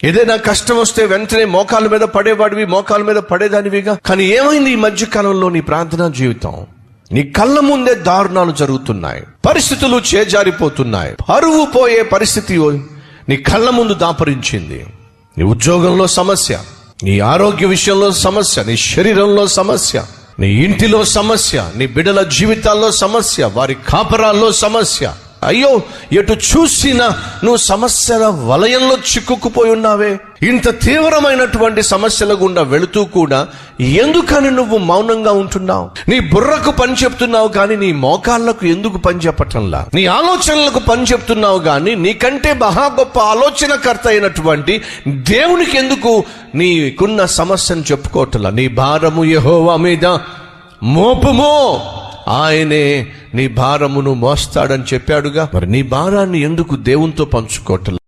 ఏదైనా కష్టం వస్తే వెంటనే మోకాళ్ళ మీద పడేవాడివి, మోకాళ్ళ మీద పడేదానివిగా. కానీ ఏమైంది ఈ మధ్య కాలంలో నీ ప్రార్థనా జీవితం? నీ కళ్ళ ముందే దారుణాలు జరుగుతున్నాయి, పరిస్థితులు చేజారిపోతున్నాయి, పరువు పోయే పరిస్థితి నీ కళ్ళ ముందు దాపరించింది. నీ ఉద్యోగంలో సమస్య, నీ ఆరోగ్య విషయంలో సమస్య, నీ శరీరంలో సమస్య, నీ ఇంటిలో సమస్య, నీ బిడ్డల జీవితాల్లో సమస్య, వారి కాపరాల్లో సమస్య. అయ్యో, ఎటు చూసినా నువ్వు సమస్యల వలయంలో చిక్కుకుపోయి ఉన్నావే. ఇంత తీవ్రమైనటువంటి సమస్యల గుండా వెళుతూ కూడా ఎందుకని నువ్వు మౌనంగా ఉంటున్నావు? నీ బుర్రకు పని చెప్తున్నావు కానీ నీ మోకాళ్లకు ఎందుకు పని చెప్పటంలా? నీ ఆలోచనలకు పని చెప్తున్నావు కానీ నీకంటే మహా గొప్ప ఆలోచనకర్త అయినటువంటి దేవునికి ఎందుకు నీకున్న సమస్యను చెప్పుకోవట్లా? నీ భారము యెహోవా మీద మోపుము, ఆయనే నీ భారమును మోస్తాడని చెప్పాడుగా. మరి నీ భారాన్ని ఎందుకు దేవునితో పంచుకోవట్లా?